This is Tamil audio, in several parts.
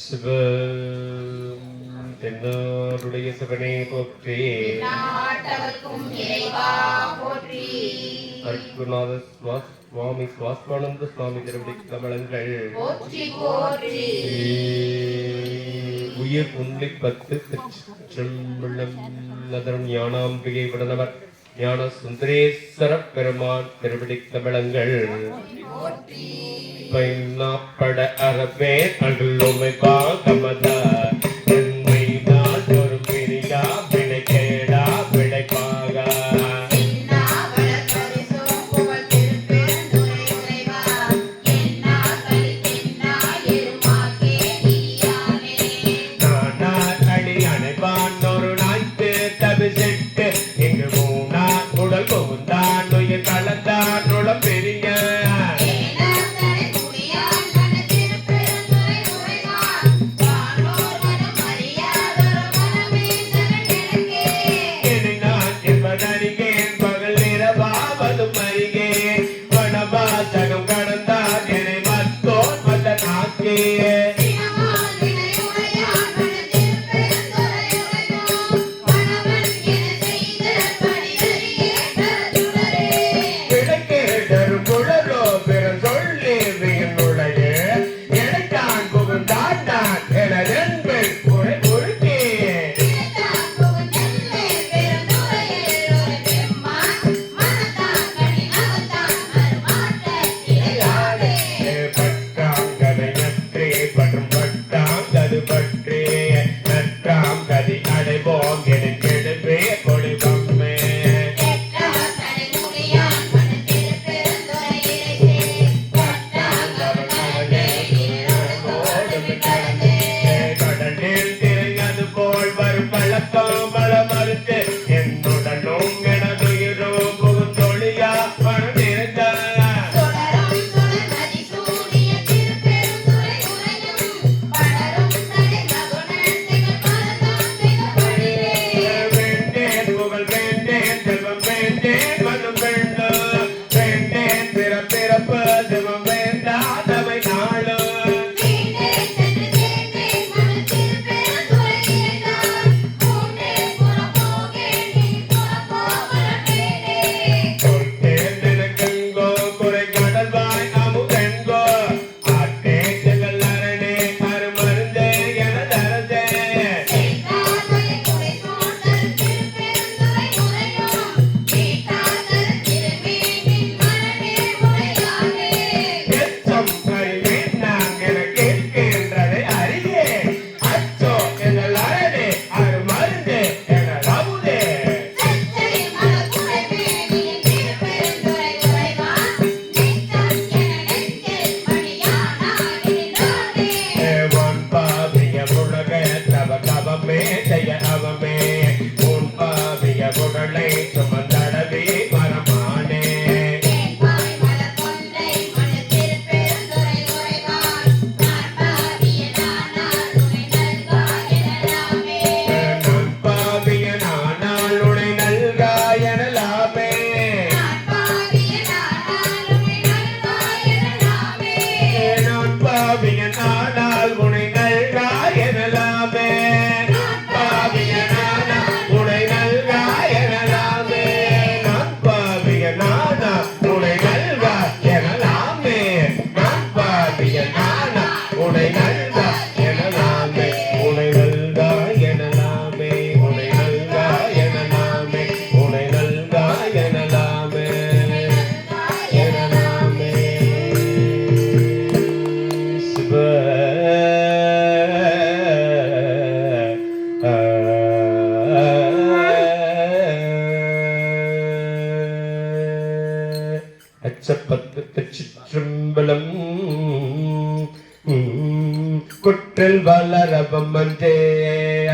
சிவ தென்னாருடைய சிவனே போற்றி. அருட்குருநாத சுவாமி சுவாஸ்மானந்த சுவாமி திருவடி கமலங்கள் உயிர் உன்னை பத்து திருச்சிற்றம்பலம் ஞானாம்பிகை விடனவர் ஞான சுந்தரேஸ்வர பெருமான் திருவடி கமலங்கள் பட அறவே அகலுமை பாகமத ஒரு பிரியா விடைக்கேடா விடைப்பாக திருச்சிற்றம்பலம் குற்றல் வளரவம் அஞ்சே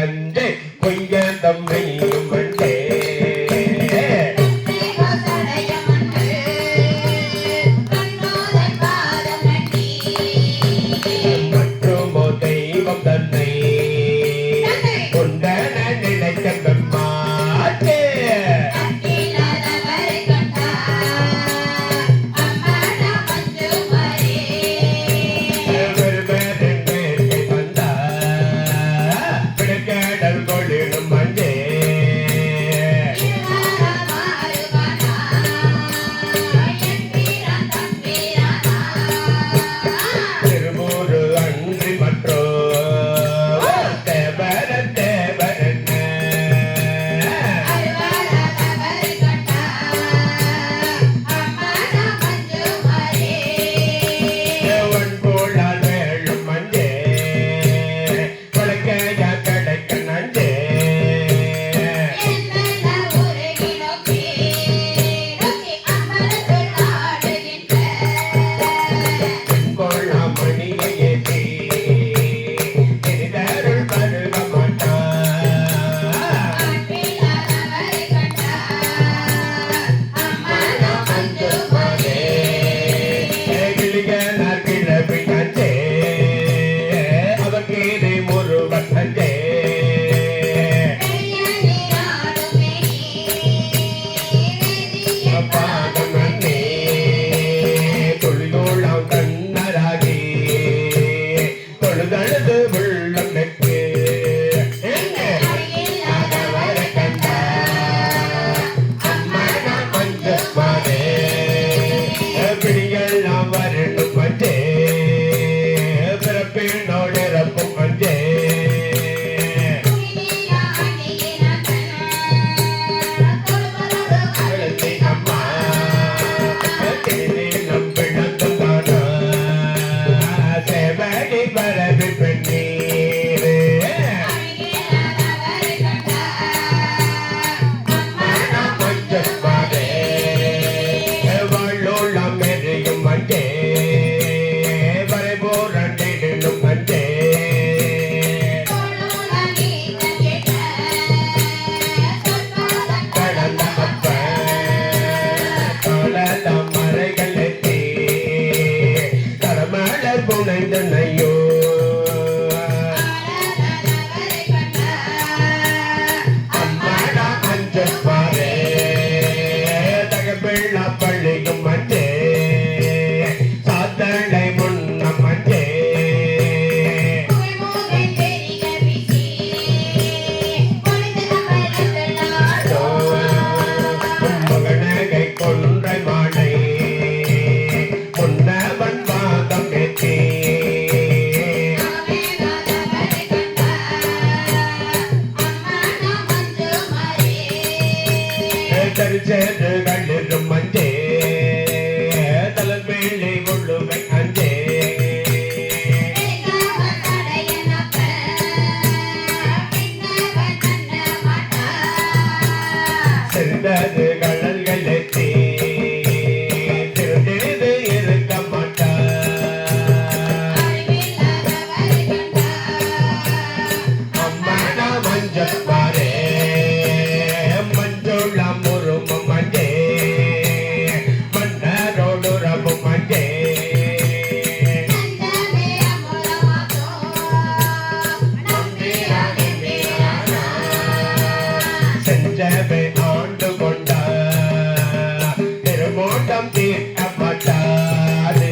அஞ்சே பொய்ய தம்மையும் அஞ்சே மற்றுமோ தெய்வம் தன்னை கொண்டன நினைத்த பெம்மாட்டே மஞ்சே திருமூரு அன்றி மற்றோ தேவர தேவரன்ன தேவன் போலால் வேளும் மஞ்சே கொலைக்கையா கிடைக்க நஞ்சே கொள்ளா மணியை ஏற்றி இனிதருள் பருக மாட்டா கிளிகனார் கிழவி நஞ்சே அவகீரை முருவன் நஞ்சே பாதம் நன்னே தொழிலோளாம் கண்ணராகி தொழுதழுது உள்ளம் நெற்று வர கண்ட அம்மனா மஞ்சமானே பிடியெல்லாம் வரணும் மஞ்சே பிறப்பினோடு இறப்பும் மஞ்சே அழுத்தி அம்மா திரு நம்பிழந்தும் தானா சேவடி பரவி பெண்ணீரே அம்மனா மஞ்சமானே வாழோளம் எரியும் மஞ்சே வரைபோரண்டிடும் மஞ்சே கடந்த அப்ப காலதம் மறைகள் எத்தி கடமலர் புனைந்த நையோ அம்மாடா மஞ்சப்பாரே தகப்பிள்ளா பள்ளியும் மஞ்சே சாத்தனை முன்னம் மஞ்சே மகனகை கொன்றை மாலை முன்னவன் பாதம் ஏற்றி தரிசேதுகளிலும் மஞ்சே தலைமையிலே கொள்ளுவை அஞ்சே சிறந்தது கடல்கள் எத்தி திருந்திருந்து இருக்க மாட்டா அம்மானா மஞ்சப்பாரே மஞ்சுளம் முருமும் மஞ்சே மன்னரோடு ரபும் மஞ்சே செஞ்சவை ஆண்டு கொண்டா திருமோட்டம் தீர்க்கப்பட்டாது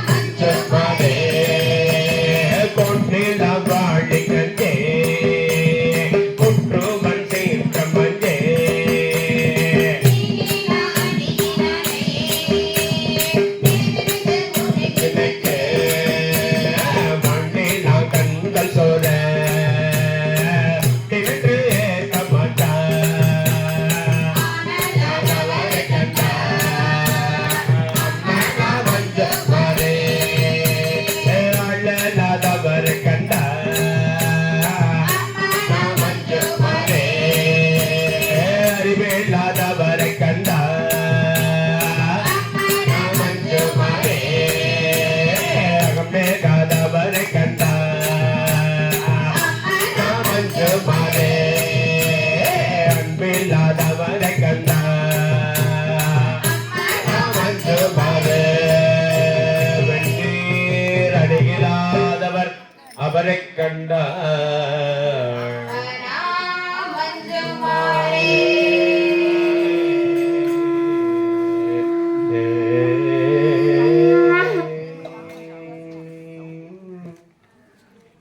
மஞ்சப்பாரே கொண்டில வாழி கஞ்சே குற்றுவன் சேர்க்க மஞ்சே நினைக்க மண்ணிலா கண்கள் சோர தின்று ஏற்க மாட்டா கண்டா அம்மா மஞ்சப்பாரே அழலாதவர் கண்டா மஞ்சப்பாரே அறிவில்லாதவரை கண்டா மஞ்சப்பாரே அகமேகாதவரை கண்டா மஞ்சப்பாரே அன்பில்லாதவரை கண்டா மஞ்சப்பாரே வெண்ணீர் அடிகளாதவர் அவரை கண்டார்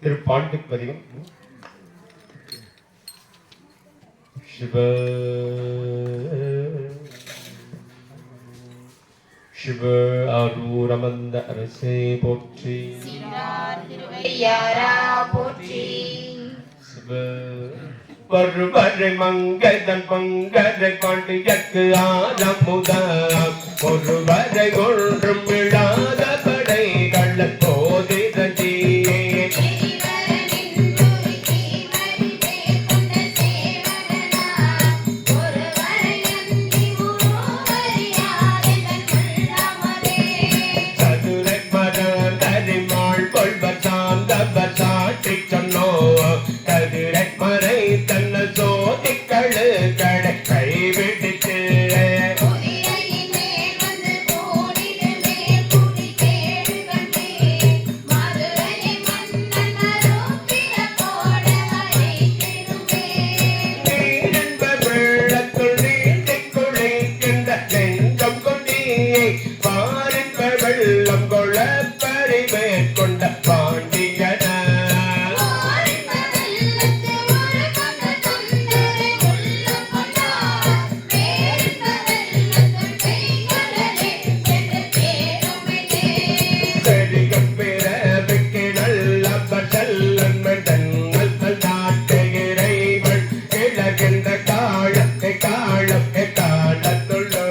திருப்பாண்டிப்பதிகம். சிவ சிவ அரூரமந்த அரசே போற்றி. போற்றி. சிவ வருவரை மங்கதன் பங்கரை பாண்டியக்கு ஆரமுதாம் ஒருவரை ஒன்றும் விழாத படை கள்ள போதிரஜியே சதுரை மரம் தரிமாள் கொள்வர் சாந்தவர் சாற்றி சொன்னோ கதிரை மறை தன்ன சோதிக்களு கடை கைவிடுத்து வெள்ளம் கொள்ள பறிவே கொண்ட பாண்டியன செடிகம் பிற விக்கினல் அப்பல்லன் மெடங்கள் நாட்டு இறைவள் கிழகின்ற காலத்தை காலத்தை காலத்துள்ளோ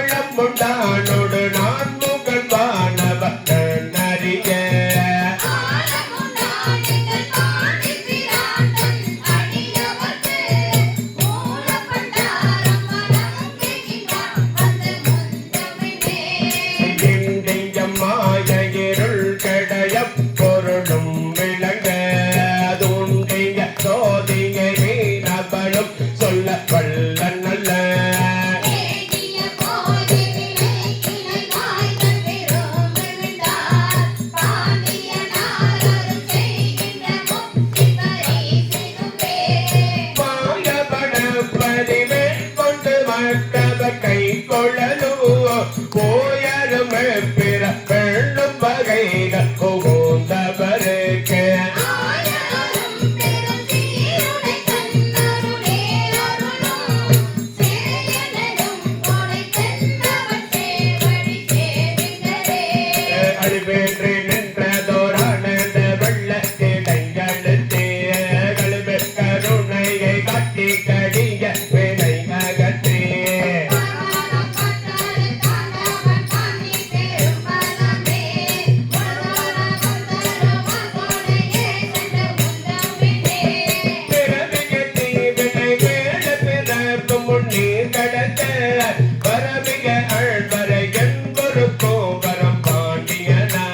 யாழமுண்டானோடு நான் முகன் வானவன் அறிய மாய இருள் கடைய பொருளும் விளங்க அதுண்டிய சோதிய வீரபலும் சொல்ல வல்ல நல்ல கை கொள்ளலோ போயருமே பிற பெண்ணும் வகைகள் புகுந்தவருக்கு அழிவேற்றி நின்றதோரானந்த வெள்ளத்திடையழுத்தே கழுவே கருணையை காட்டி கடிய வினை அகற்றே வரமிக அழ்வரை என்பொரு கோபரம் பாண்டியனா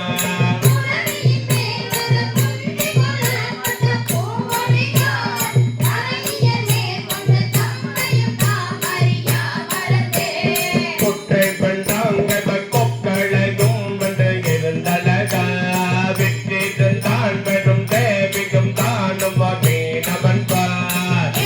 குற்றை பெண்டாங்க கொக்களையும் வந்து இருந்தழகா விட்டு தான் பெரும் தேவிக்கும் தானும் மீனவன் பார்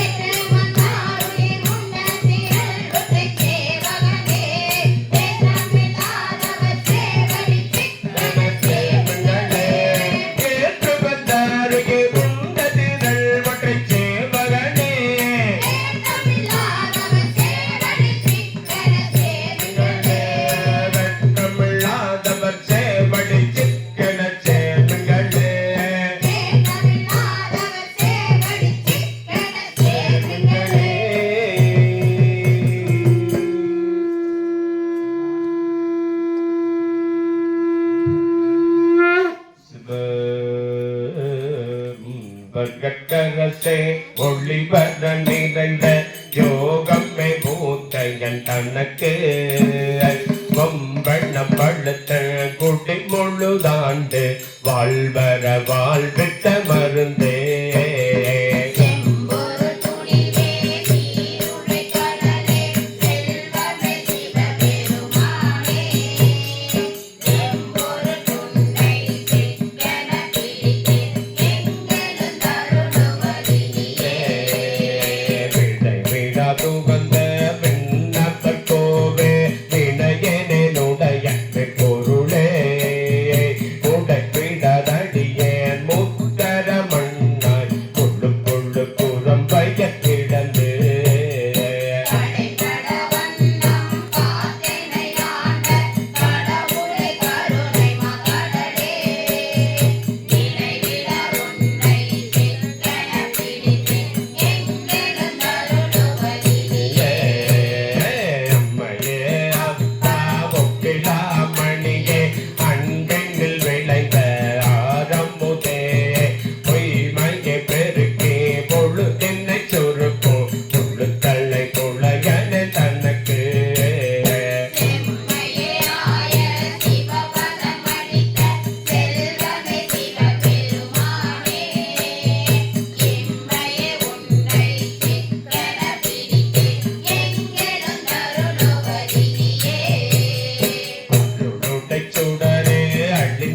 கட்டரசே ஒளிவர நிறைந்த யோகமே பூத்தையன் தனக்கு வம்பண்ணம் பழுத்த குட்டி முழுதாண்டு வாழ்வர வாழ்வித்த மருந்தே செல்வமே சிவபெருமானே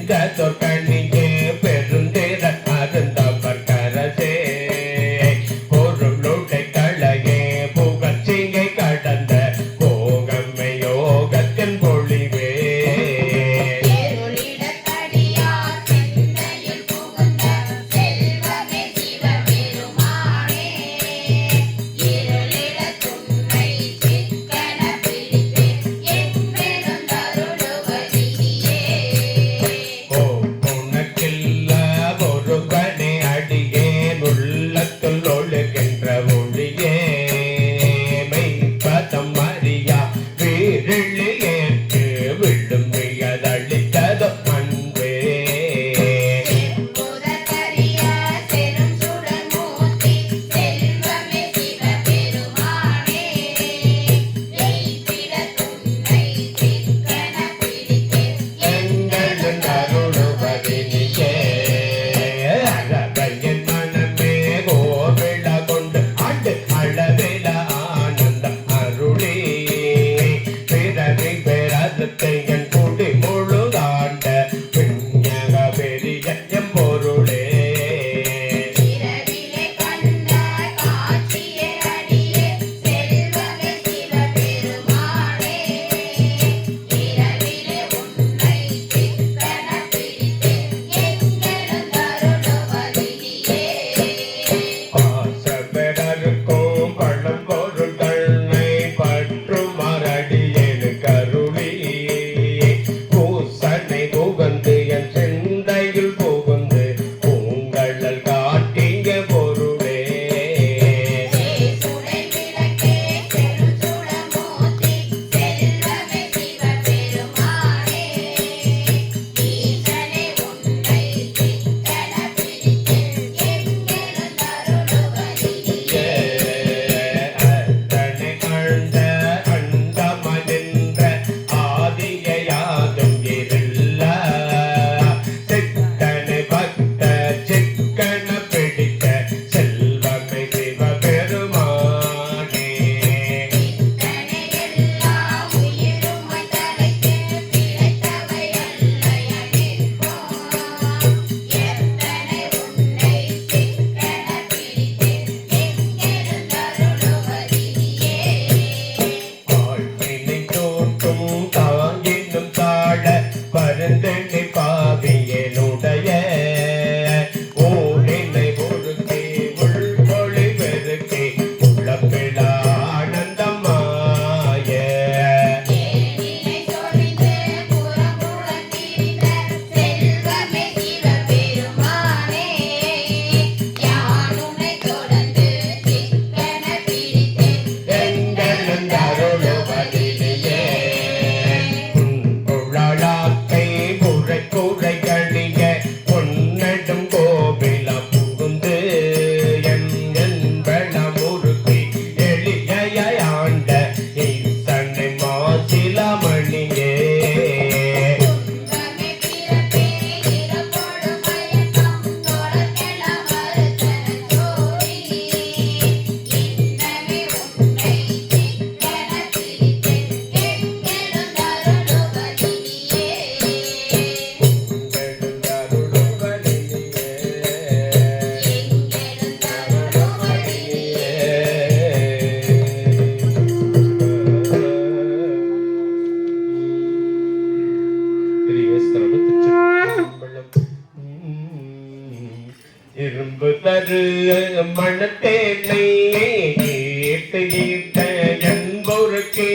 தொற்கணியே பெருந்திர அருந்தவர் கரசே பொருளுடை களையே புகழ்ச்சியை கடந்த போகமை யோகத்தின் பொழிவே இரும்பு தரு மணத்தேனை ஈட்டு ஈட்ட என்பொருக்கே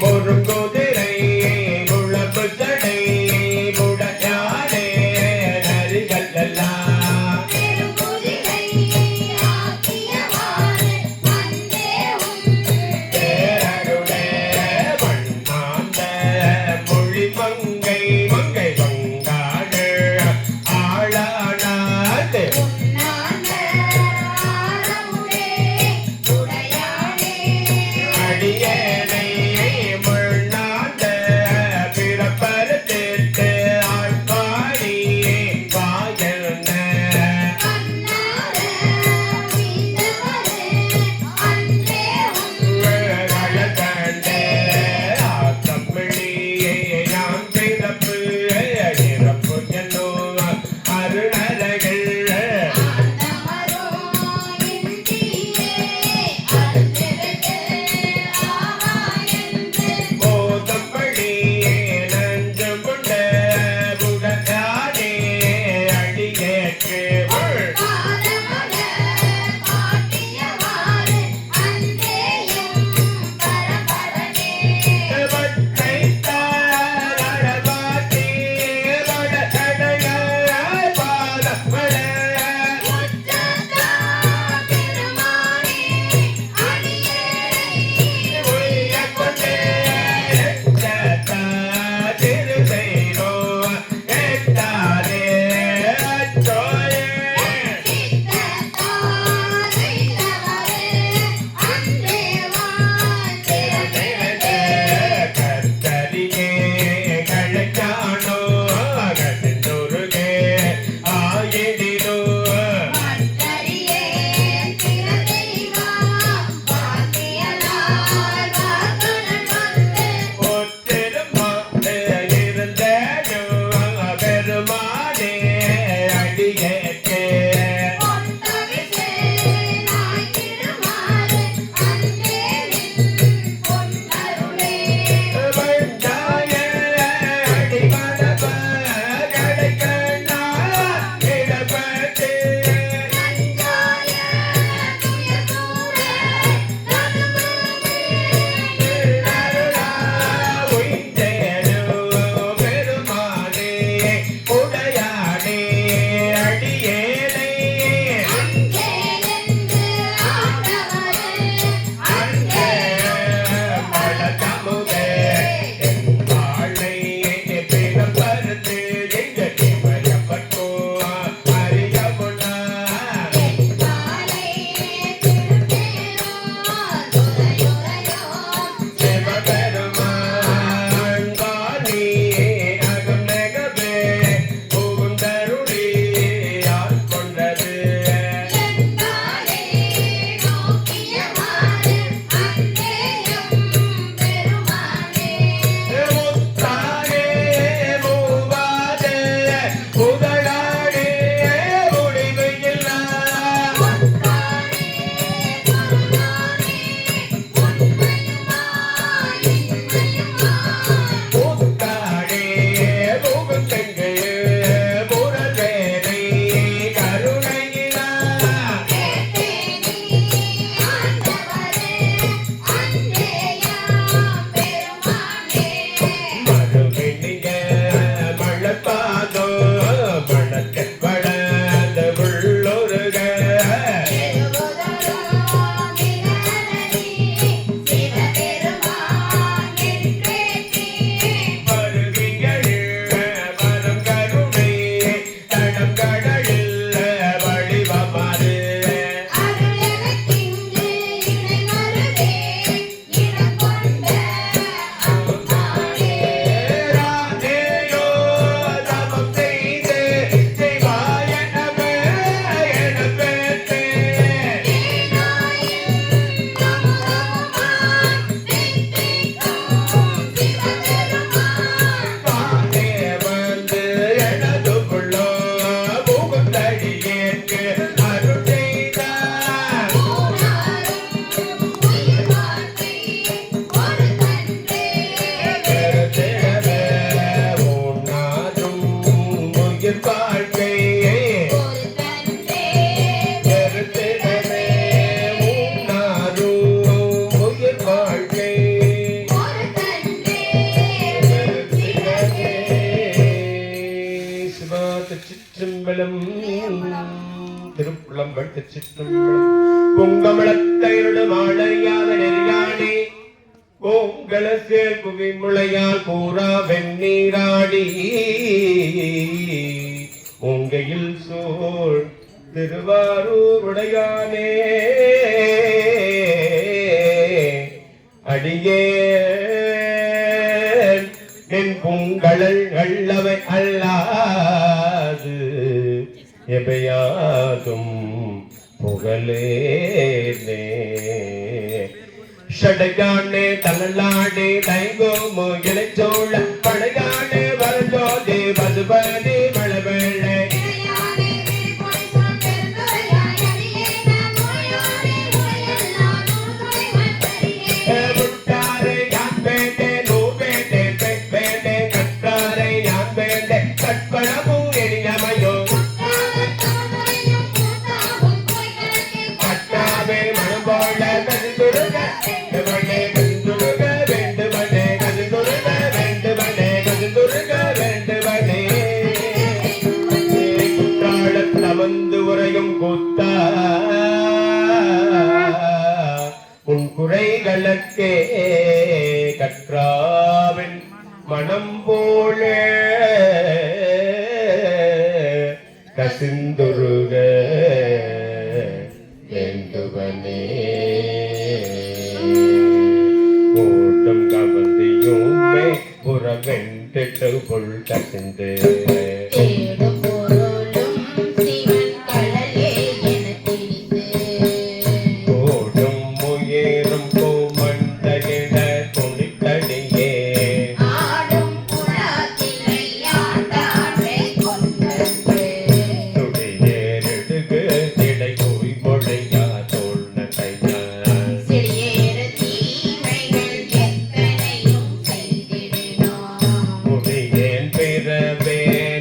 ஒரு குதிரை உழவு தடை உடையாடே நரிகளெல்லாம் மங்கை மங்கை பங்காடு அடையாத நெறியாடி ஓங்களசேல் புவி முளையால் பூரா வெந்நீராடி உங்கையில் சோழ் திருவாரூர் உடையானே அடியே என் பொங்கழல் அல்லவை அல்லாது எவையாகும் புகழேனே ஷடகானே தனலாடே தைங்கோமோ இளைச்சோழ படையானே வரஜோதி வசுபதி மழவேளை உன் குறைகளுக்கே கற்றாவின் மனம் போல கசிந்துருக வேண்டுவனே கூட்டம் கவந்தியுமே புறவெண்டிட்டு புல் கசிந்து be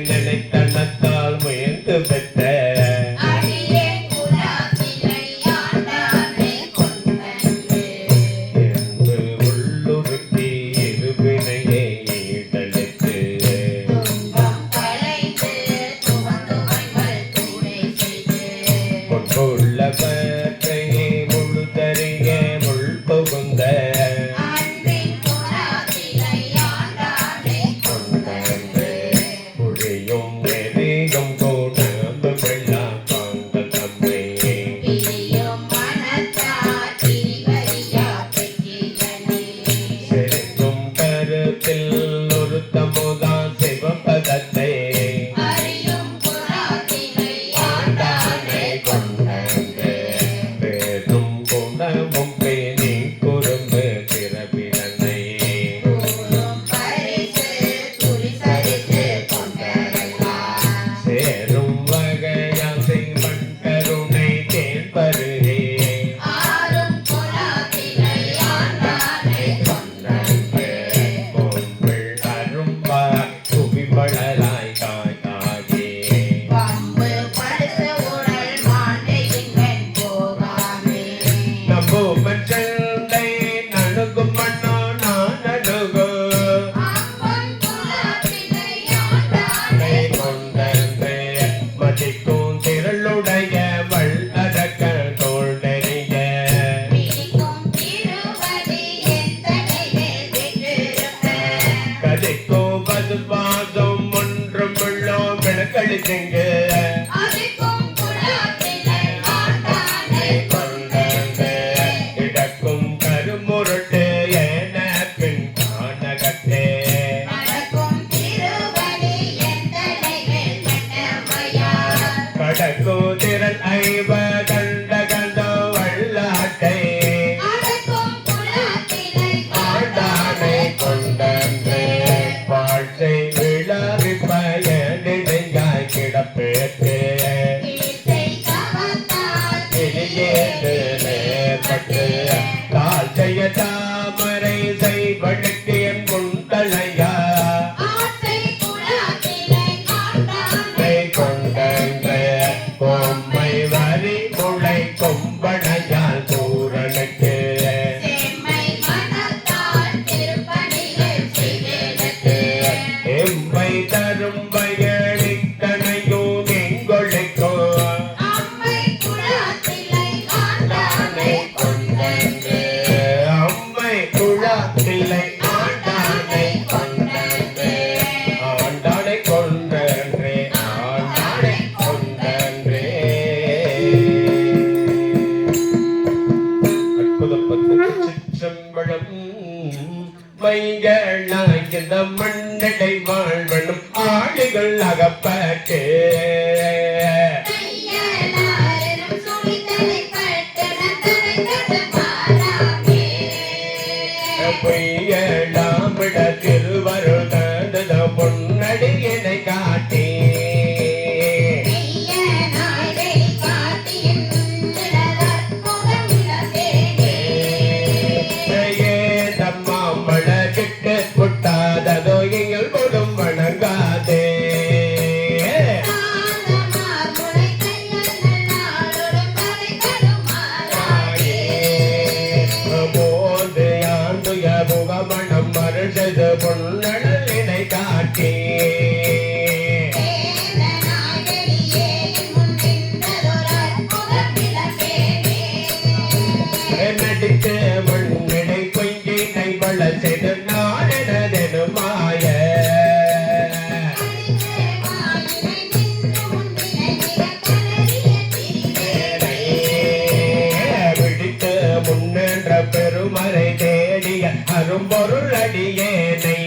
இல்லை ஆண்டானை கொன்றன்றே ஆண்டானை கொன்றன்றே ஆண்டானை கொன்றன்றே. அற்புதப்பத்து சிற்றம்பலம் மைகளாய் இந்த மண்ணடை வாழ்வனும் ஆடுகள் அகப்பட்டு பொய்யலாமிட திருவருள் தந்த பொன்னடியினை காட்டி ஏதம்மா மழகிட்டு புட்டாததோ எங்கள் கொடும் வணங்காதே முகமணம் மருஷது பொன்னடலினை காட்டி நடித்து மண்ணிடை கொஞ்சினை வள செய்து நாடெனதெனு மாய விடித்து முன்னென்ற பெருமறை தேடிய அரும்பொருள் அடியேனை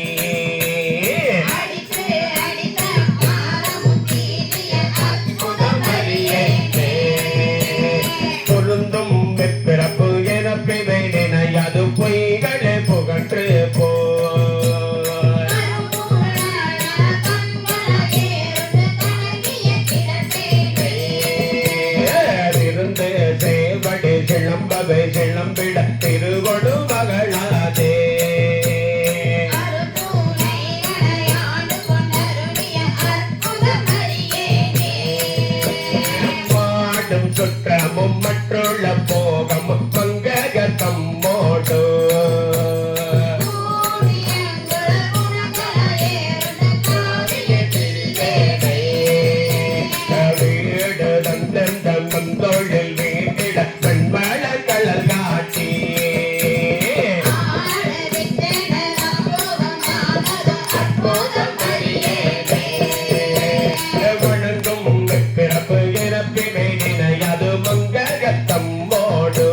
பொருந்தும் பிறப்பு இறப்பிவை நினையாது பொய்களே புகன்று போ இருந்து சேவடி சிலம்பவை சிலம்பிட திருவொடு மகளாதே மாடும் சுற்றமும் மற்றுள்ள போகமும் பங்கக தம்மோடு வீடு தந்தம் தொழில் வீட்டிட பெண்வள கலல் காட்டி வணங்கும் பிறப்பு இறப்பினை நினையாது மங்கக தம்மோடு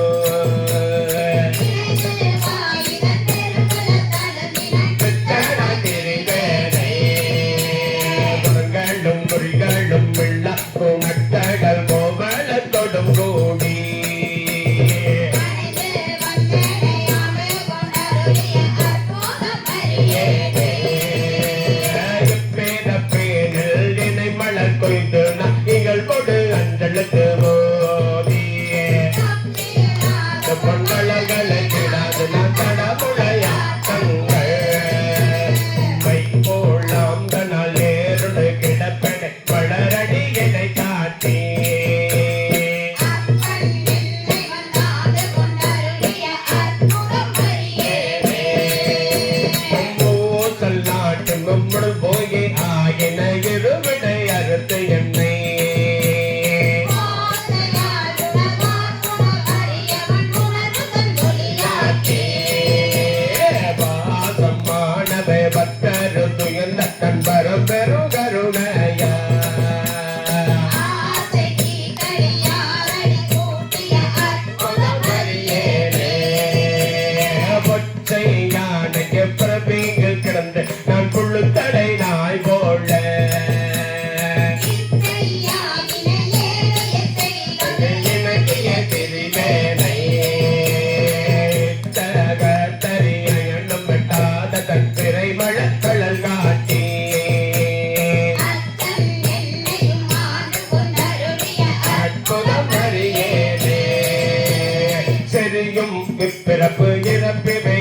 குணங்களும் குறிகளும் இல்ல குணத்தடல் கோவலத்தொடும் கூடி பேரில் இணை மலர் கொய்து நகைகள் கொடு அஞ்சலுக்கு மோதி பொங்கலகளை கிடாது நான் தடமுடையா தங்கள் மை போலாம் தனால் ஏறுடு கிடப்படை வளரடி எடை காட்டி மூசல் நாட்டு மும்முடு போய் ஆயின இருவிடை அறுத்து என்னை வாசமானவை பத்தரு துயர்ந்த கண்பரும் பெரும் கருணையா பொச்சை யானைக்கு பிரபீங்கள் கிடந்து நான் புள்ளு தடை நாய் போல இணக்கிய திரிவேனை தகத்தறிய எண்ணம் வெட்டாத தன் பிறை மழக்கழல் காட்டி அற்புதம் அறியேனே செறியும் இப்பிறப்பு இறப்பிவே